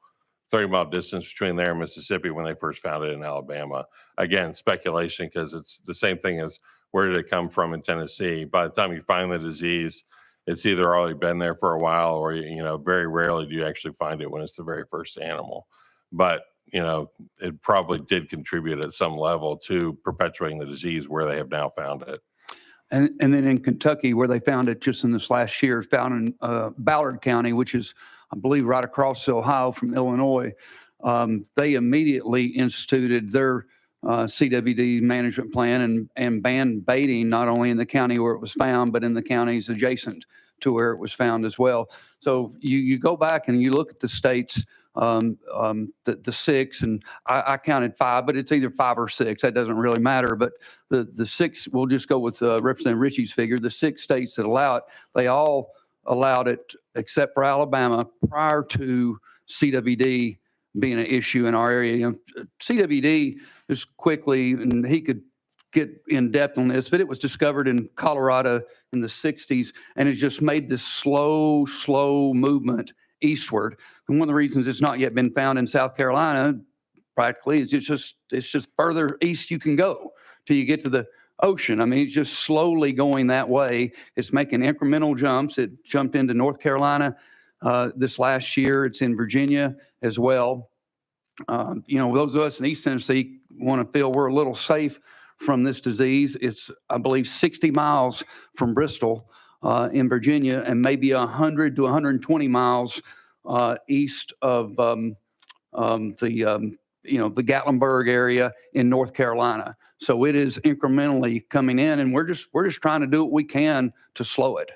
distance between there and Mississippi when they first found it in Alabama. Again, speculation, because it's the same thing as where did it come from in Tennessee. By the time you find the disease, it's either already been there for a while, or very rarely do you actually find it when it's the very first animal. But it probably did contribute at some level to perpetuating the disease where they have now found it. And then in Kentucky, where they found it just in this last year, found in Ballard County, which is, I believe, right across Ohio from Illinois, they immediately instituted their CWD management plan and banned baiting, not only in the county where it was found, but in the counties adjacent to where it was found as well. So you go back and you look at the states, the 6, and I counted 5, but it's either 5 or 6. That doesn't really matter. But the 6, we'll just go with Representative Ritchie's figure. The 6 states that allow it, they all allowed it except for Alabama prior to CWD being an issue in our area. CWD is quickly, and he could get in depth on this, but it was discovered in Colorado in the 60s, and it's just made this slow movement eastward. And one of the reasons it's not yet been found in South Carolina practically is it's just further east you can go till you get to the ocean. I mean, it's just slowly going that way. It's making incremental jumps. It jumped into North Carolina this last year. It's in Virginia as well. Those of us in East Tennessee want to feel we're a little safe from this disease. It's, I believe, 60 miles from Bristol in Virginia, and maybe 100 to 120 miles east of the Gatlinburg area in North Carolina. So it is incrementally coming in, and we're just trying to do what we can to slow it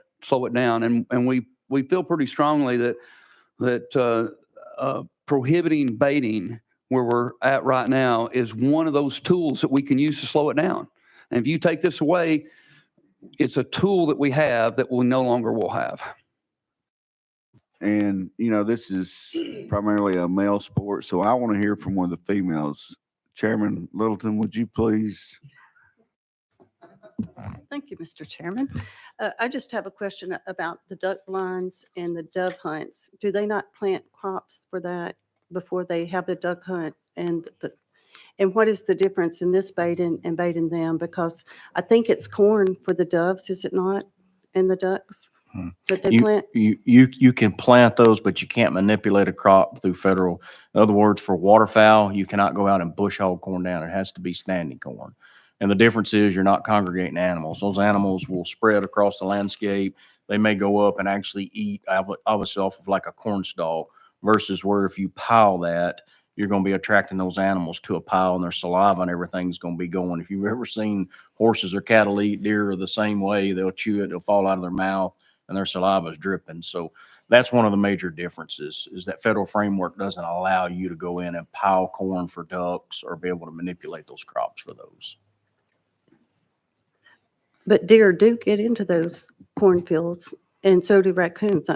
down. And we feel pretty strongly that prohibiting baiting where we're at right now is one of those tools that we can use to slow it down. And if you take this away, it's a tool that we have that we no longer will have. And, this is primarily a male sport, so I want to hear from one of the females. Chairman Littleton, would you please? Thank you, Mr. Chairman. I just have a question about the duck blinds and the dove hunts. Do they not plant crops for that before they have the duck hunt? And what is the difference in this baiting and baiting them? Because I think it's corn for the doves, is it not? And the ducks that they plant? You can plant those, but you can't manipulate a crop through federal. In other words, for waterfowl, you cannot go out and bush hog corn down. It has to be standing corn. And the difference is you're not congregating animals. Those animals will spread across the landscape. They may go up and actually eat obviously off of like a corn stalk, versus where if you pile that, you're going to be attracting those animals to a pile, and their saliva and everything's going to be going. If you've ever seen horses or cattle eat deer the same way, they'll chew it, it'll fall out of their mouth, and their saliva is dripping. So that's one of the major differences, is that federal framework doesn't allow you to go in and pile corn for ducks or be able to manipulate those crops for those. But deer do get into those cornfields, and so do raccoons.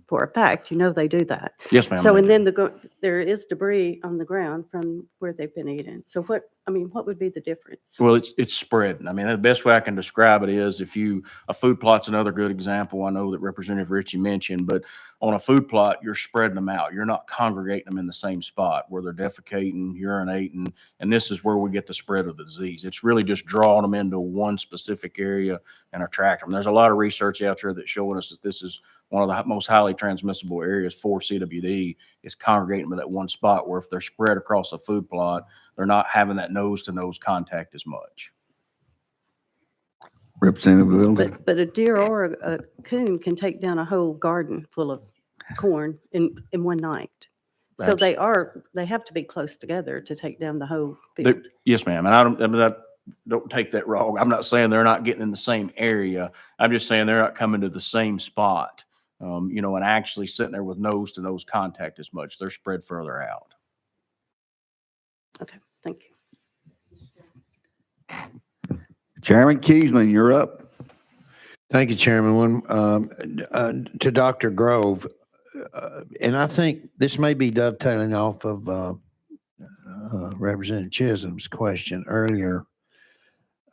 For a fact, they do that. Yes, ma'am. So, they and do. then there is debris on the ground from where they've been eaten. So what would be the difference? Well, it's spreading. I mean, the best way I can describe it is a food plot's another good example. I know that Representative Ritchie mentioned, but on a food plot, you're spreading them out. You're not congregating them in the same spot where they're defecating, urinating, and this is where we get the spread of the disease. It's really just drawing them into one specific area and attract them. There's a lot of research out there that's showing us that this is one of the most highly transmissible areas for CWD, is congregating them in that one spot, where if they're spread across a food plot, they're not having that nose-to-nose contact as much. Representative Littleton? But a deer or a coon can take down a whole garden full of corn in one night. So they have to be close together to take down the whole field. Yes, ma'am. And I don't take that wrong. I'm not saying they're not getting in the same area. I'm just saying they're not coming to the same spot, and actually sitting there with nose-to-nose contact as much. They're spread further out. Okay, thank you. Chairman Keesling, you're up. Thank you, Chairman. To Dr. Grove, and I think this may be dovetailing off of Representative Chisholm's question earlier,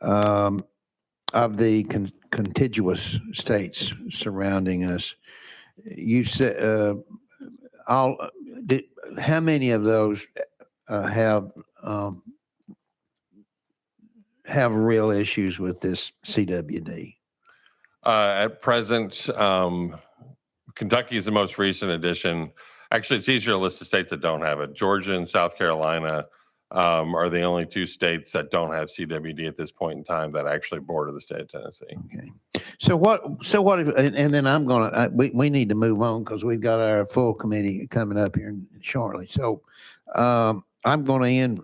of the contiguous states surrounding us. You said how many of those have real issues with this CWD? At present, Kentucky is the most recent addition. Actually, it's easier to list the states that don't have it. Georgia and South Carolina are the only two states that don't have CWD at this point in time that actually border the state of Tennessee. Okay. So what if, and then we need to move on because we've got our full committee coming up here shortly. So I'm going to end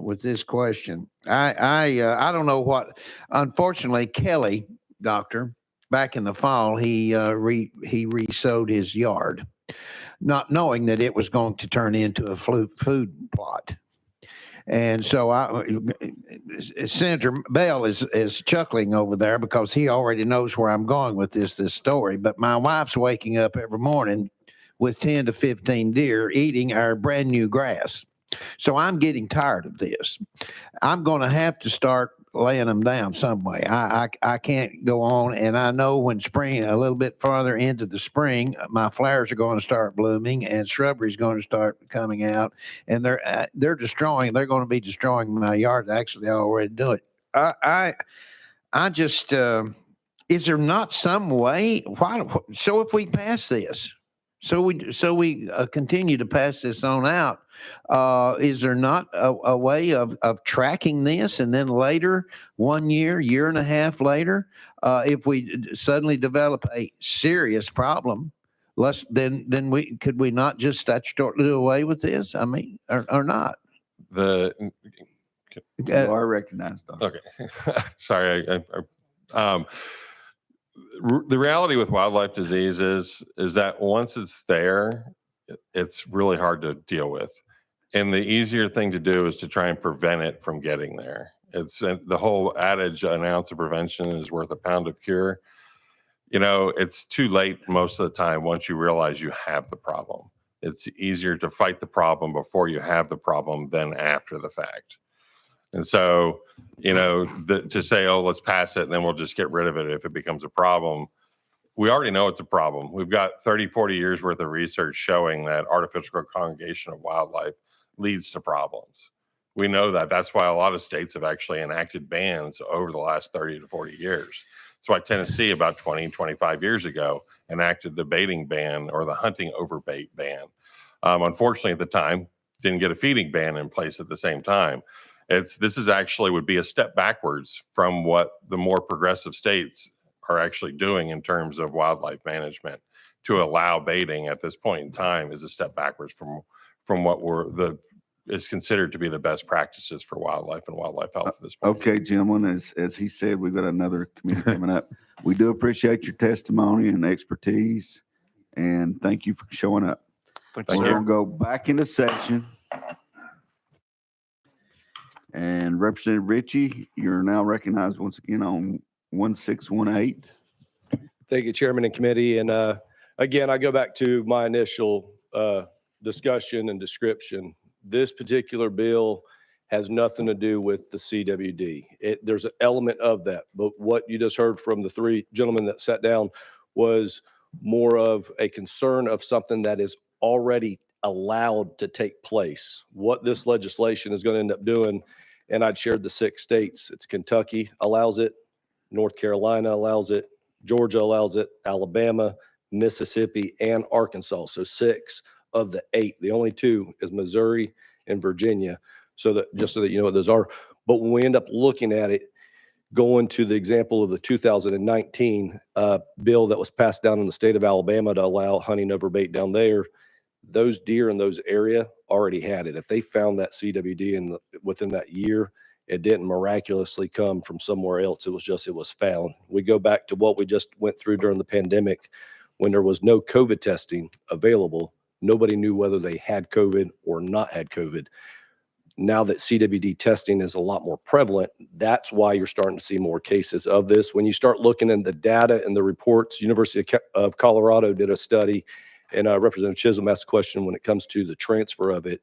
with this question. I don't know what, unfortunately, Kelly, doctor, back in the fall, he re-sowed his yard, not knowing that it was going to turn into a food plot. And so Senator Bell is chuckling over there because he already knows where I'm going with this story. But my wife's waking up every morning with 10 to 15 deer eating our brand new grass. So I'm getting tired of this. I'm going to have to start laying them down some way. I can't go on. And I know when spring, a little bit farther into the spring, my flowers are going to start blooming and shrubbery is going to start coming out. And they're going to be destroying my yard. Actually, they already do it. I just, is there not some way? So if we pass this, so we continue to pass this on out, is there not a way of tracking this, and then later, 1 year, year and a half later, if we suddenly develop a serious problem, then could we not just statutorily do away with this? I mean, or not? You are recognized, Doctor. Okay. Sorry. The reality with wildlife disease is that once it's there, it's really hard to deal with. And the easier thing to do is to try and prevent it from getting there. It's the whole adage, an ounce of prevention is worth a pound of cure. It's too late most of the time once you realize you have the problem. It's easier to fight the problem before you have the problem than after the fact. And so, to say, oh, let's pass it and then we'll just get rid of it if it becomes a problem. We already know it's a problem. We've got 30, 40 years worth of research showing that artificial congregation of wildlife leads to problems. We know that. That's why a lot of states have actually enacted bans over the last 30 to 40 years. That's why Tennessee, about 20, 25 years ago, enacted the baiting ban or the hunting over bait ban. Unfortunately, at the time, didn't get a feeding ban in place at the same time. This is actually would be a step backwards from what the more progressive states are actually doing in terms of wildlife management. To allow baiting at this point in time is a step backwards from what is considered to be the best practices for wildlife and wildlife health at this point. Okay, gentlemen, as he said, we've got another committee coming up. We do appreciate your testimony and expertise, and thank you for showing up. Thank We're you, going to go back into session. And Representative Ritchie, you're now recognized once again on 1618. Thank you, Chairman and committee. And again, I go back to my initial discussion and description. This particular bill has nothing to do with the CWD. There's an element of that, but what you just heard from the three gentlemen that sat down was more of a concern of something that is already allowed to take place. What this legislation is going to end up doing, and I'd shared the 6 states. It's Kentucky allows it, North Carolina allows it, Georgia allows it, Alabama, Mississippi, and Arkansas. So 6 of the 8. The only 2 is Missouri and Virginia. So that just so that you know what those are. But when we end up looking at it, going to the example of the 2019 bill that was passed down in the state of Alabama to allow hunting over bait down there, those deer in those area already had it. If they found that CWD within that year, it didn't miraculously come from somewhere else. It was found. We go back to what we just went through during the pandemic when there was no COVID testing available. Nobody knew whether they had COVID or not had COVID. Now that CWD testing is a lot more prevalent, that's why you're starting to see more cases of this. When you start looking in the data and the reports, University of Colorado did a study, and Representative Chisholm asked a question when it comes to the transfer of it.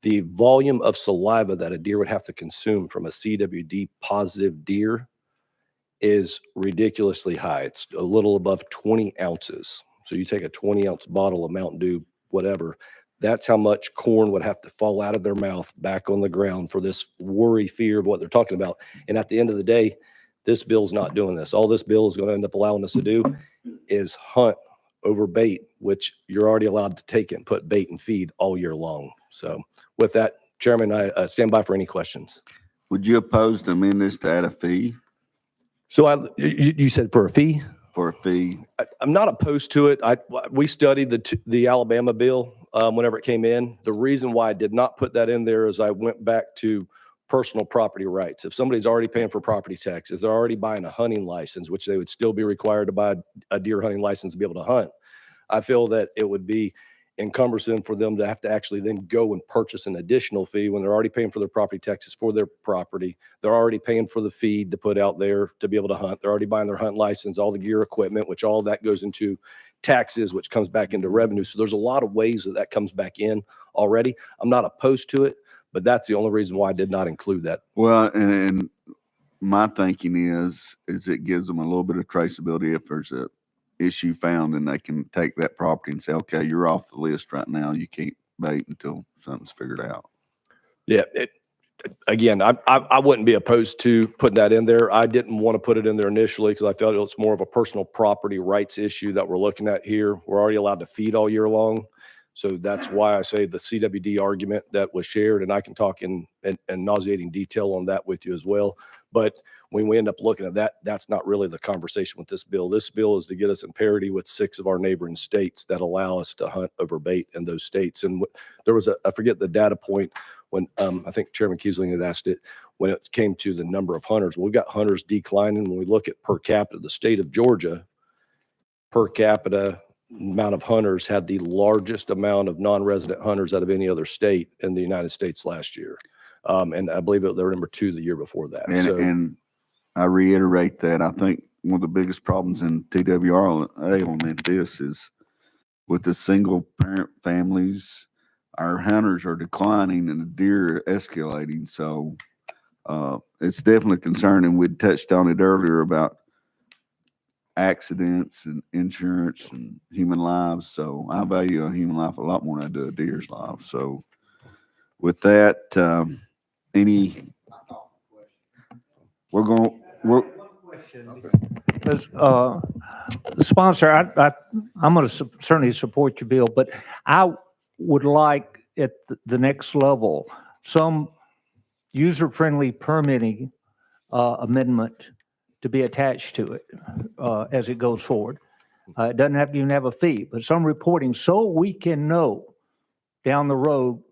The volume of saliva that a deer would have to consume from a CWD positive deer is ridiculously high. It's a little above 20 ounces. So you take a 20-ounce bottle of Mountain Dew, whatever, that's how much corn would have to fall out of their mouth back on the ground for this worry, fear of what they're talking about. And at the end of the day, this bill's not doing this. All this bill is going to end up allowing us to do is hunt over bait, which you're already allowed to take it and put bait and feed all year long. So with that, Chairman, I stand by for any questions. Would you oppose to amend this to add a fee? So you said for a fee? For a fee. I'm not opposed to it. We studied the Alabama bill whenever it came in. The reason why I did not put that in there is I went back to personal property rights. If somebody's already paying for property taxes, they're already buying a hunting license, which they would still be required to buy a deer hunting license to be able to hunt. I feel that it would be encumbersome for them to have to actually then go and purchase an additional fee when they're already paying for their property taxes for their property. They're already paying for the feed to put out there to be able to hunt. They're already buying their hunt license, all the gear equipment, which all that goes into taxes, which comes back into revenue. So there's a lot of ways that comes back in already. I'm not opposed to it, but that's the only reason why I did not include that. Well, and my thinking is it gives them a little bit of traceability. If there's a issue found, and they can take that property and say, okay, you're off the list right now. You can't bait until something's figured out. Yeah. Again, I wouldn't be opposed to putting that in there. I didn't want to put it in there initially because I felt it was more of a personal property rights issue that we're looking at here. We're already allowed to feed all year long. So that's why I say the CWD argument that was shared, and I can talk in nauseating detail on that with you as well. But when we end up looking at that, that's not really the conversation with this bill. This bill is to get us in parity with 6 of our neighboring states that allow us to hunt over bait in those states. And there was I forget the data point when I think Chairman Kiesling had asked it, when it came to the number of hunters. Well, we got hunters declining. When we look at per capita, the state of Georgia, per capita amount of hunters had the largest amount of non-resident hunters out of any other state in the United States last year. And I believe they were number 2 the year before that. And I reiterate that I think one of the biggest problems in TWRA on this is with the single parent families, our hunters are declining and the deer are escalating. So it's definitely concerning. We'd touched on it earlier about accidents and insurance and human lives. So I value a human life a lot more than I do a deer's life. So with that, As the sponsor, I'm going to certainly support your bill, but I would like at the next level some user-friendly permitting amendment to be attached to it as it goes forward. It doesn't have to even have a fee, but some reporting so we can know down the road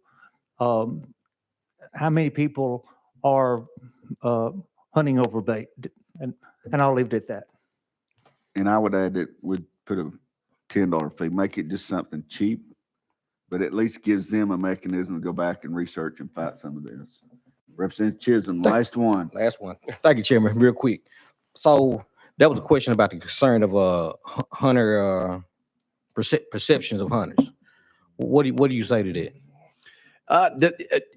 how many people are hunting over bait. And I'll leave it at that. And I would add that we'd put a $10 fee, make it just something cheap, but at least gives them a mechanism to go back and research and fight some of this. Representative Chisholm, last one. Last one. Thank you, Chairman. Real quick. So that was a question about the concern of hunter perceptions of hunters. What do you say to that?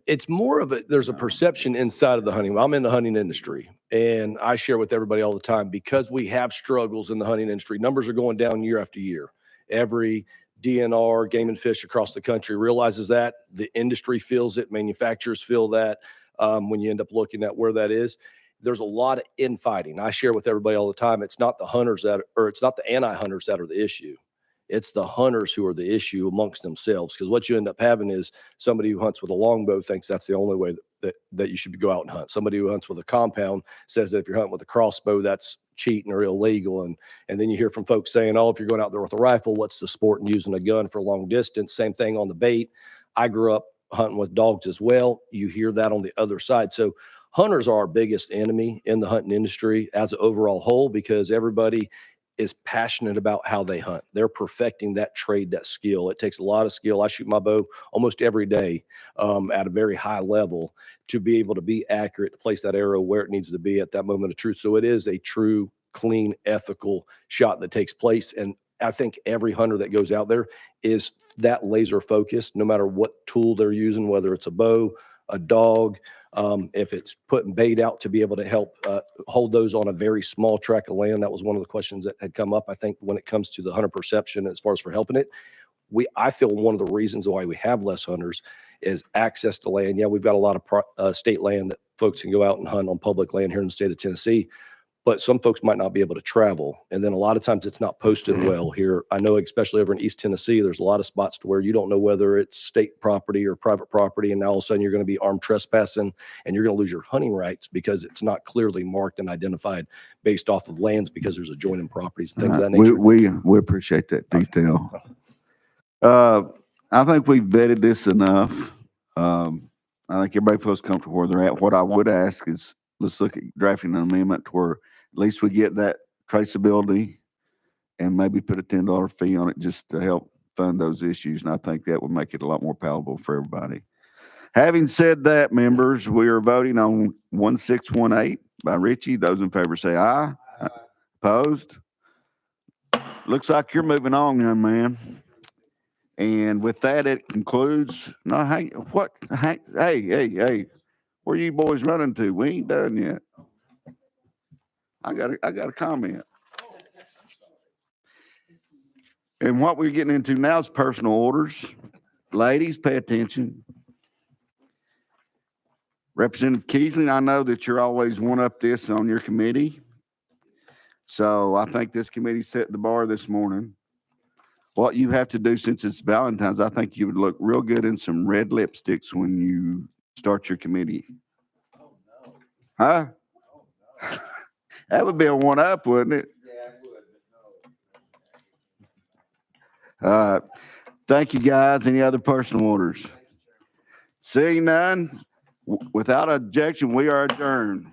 It's more of there's a perception inside of the hunting. I'm in the hunting industry, and I share with everybody all the time because we have struggles in the hunting industry. Numbers are going down year after year. Every DNR, Game and Fish across the country realizes that. The industry feels it. Manufacturers feel that. When you end up looking at where that is, there's a lot of infighting. I share with everybody all the time. It's not the hunters it's not the anti-hunters that are the issue. It's the hunters who are the issue amongst themselves. Because what you end up having is somebody who hunts with a longbow thinks that's the only way that you should go out and hunt. Somebody who hunts with a compound says that if you're hunting with a crossbow, that's cheating or illegal. And then you hear from folks saying, oh, if you're going out there with a rifle, what's the sport in using a gun for long distance? Same thing on the bait. I grew up hunting with dogs as well. You hear that on the other side. So hunters are our biggest enemy in the hunting industry as an overall whole, because everybody is passionate about how they hunt. They're perfecting that trade, that skill. It takes a lot of skill. I shoot my bow almost every day at a very high level to be able to be accurate, to place that arrow where it needs to be at that moment of truth. So it is a true, clean, ethical shot that takes place. And I think every hunter that goes out there is that laser focused, no matter what tool they're using, whether it's a bow, a dog, if it's putting bait out to be able to help hold those on a very small tract of land. That was one of the questions that had come up. I think when it comes to the hunter perception, as far as for helping it, I feel one of the reasons why we have less hunters is access to land. Yeah, we've got a lot of state land that folks can go out and hunt on public land here in the state of Tennessee, but some folks might not be able to travel. And then a lot of times it's not posted well here. I know, especially over in East Tennessee, there's a lot of spots to where you don't know whether it's state property or private property. And now all of a sudden you're going to be armed trespassing and you're going to lose your hunting rights because it's not clearly marked and identified based off of lands because there's adjoining properties and things of that nature. We appreciate that detail. I think we've vetted this enough. I think everybody feels comfortable where they're at. What I would ask is let's look at drafting an amendment to where at least we get that traceability and maybe put a $10 fee on it just to help fund those issues. And I think that would make it a lot more palatable for everybody. Having said that, members, we are voting on 1618 by Richie. Those in favor say aye. Opposed? Looks like you're moving on, young man. And with that, it concludes. No, hey, what? Hey, where you boys running to? We ain't done yet. I got a comment. And what we're getting into now is personal orders. Ladies, pay attention. Representative Keesling, I know that you're always one up this on your committee. So I think this committee set the bar this morning. What you have to do, since it's Valentine's, I think you would look real good in some red lipsticks when you start your committee. Huh? That would be a one up, wouldn't it? Thank you, guys. Any other personal orders? Seeing none, without objection, we are adjourned.